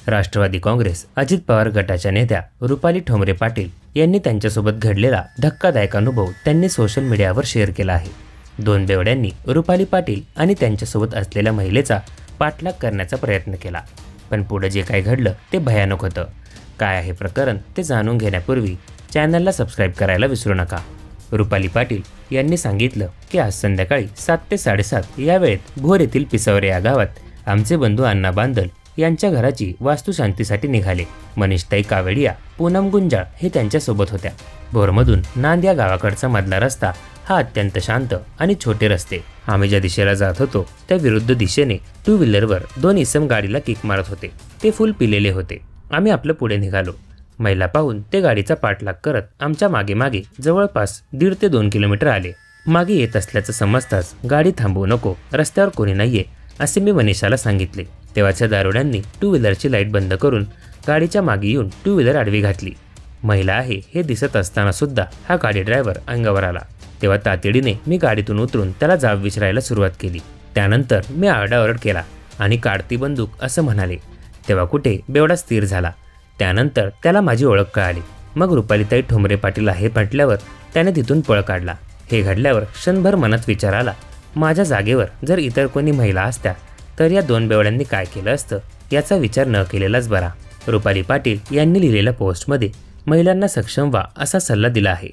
राष्ट्रवादी काँग्रेस अजित पवार गटाच्या नेत्या रुपाली ठोंबरे पाटील यांनी त्यांच्यासोबत घडलेला धक्कादायक अनुभव त्यांनी सोशल मीडियावर शेअर केला आहे। दोन बेवड्यांनी रुपाली पाटील आणि त्यांच्यासोबत असलेल्या महिलेचा पाठलाग करण्याचा प्रयत्न केला, पण पुढे जे काही घडलं ते भयानक होतं। काय आहे प्रकरण ते जाणून घेण्यापूर्वी चॅनलला सबस्क्राईब करायला विसरू नका। रुपाली पाटील यांनी सांगितलं की आज संध्याकाळी 7 ते 7:30 या वेळेत भोर येथील पिसावरे या गावात आमचे बंधू अण्णा बांदल यांच्या घराची वास्तुशांतीसाठी निघाले। मनीषताई कावेडिया, पूनम गुंजाळ हे त्यांच्यासोबत होत्या। भोरमधून नांद या गावाकडचा मधला रस्ता हा अत्यंत शांत आणि छोटे रस्ते। आम्ही ज्या दिशेला जात होतो त्या विरुद्ध दिशेने 2 व्हीलरवर 2 इसम गाडीला किक मारत होते। ते फुल पिलेले होते। आम्ही आपलं पुढे निघालो। महिला पाहून ते गाडीचा पाठलाग करत आमच्या मागे मागे जवळपास 1.5 ते 2 किलोमीटर आले। मागे येत असल्याचं समजताच गाडी थांबवू नको, रस्त्यावर कोणी नाहीये असे मी मनीषाला सांगितले। तेव्हाच्या दारुड्यांनी 2 व्हीलरची लाईट बंद करून गाडीच्या मागे येऊन 2 व्हीलर आडवी घातली। महिला आहे हे दिसत असताना सुद्धा हा गाडी ड्रायव्हर अंगावर आला। तेव्हा तातडीने मी गाडीतून उतरून त्याला जाब विचारायला सुरुवात केली। त्यानंतर मी आरडाओरड केला आणि काढती बंदूक असं म्हणाले। तेव्हा कुठे बेवडा स्थिर झाला। त्यानंतर त्याला माझी ओळख कळाली। मग रुपालीताई ठोंबरे पाटील आहे म्हटल्यावर त्याने तिथून पळ काढला। हे घडल्यावर क्षणभर मनात विचार आला, माझ्या जागेवर जर इतर कोणी महिला असत्या तर या 2 बेवड्यांनी काय केलं असतं याचा विचार न केलेलाच बरा। रुपाली पाटील यांनी लिहिलेल्या पोस्टमध्ये महिलांना सक्षम व्हा असा सल्ला दिला आहे।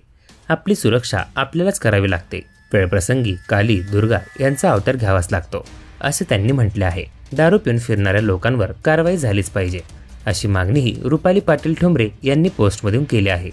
आपली सुरक्षा आपल्यालाच करावी लागते। वेळप्रसंगी काली, दुर्गा यांचा अवतार घ्यावाच लागतो असे त्यांनी म्हटले आहे। दारू पिऊन फिरणाऱ्या लोकांवर कारवाई झालीच पाहिजे अशी मागणीही रुपाली पाटील ठोंबरे यांनी पोस्टमधून केली आहे।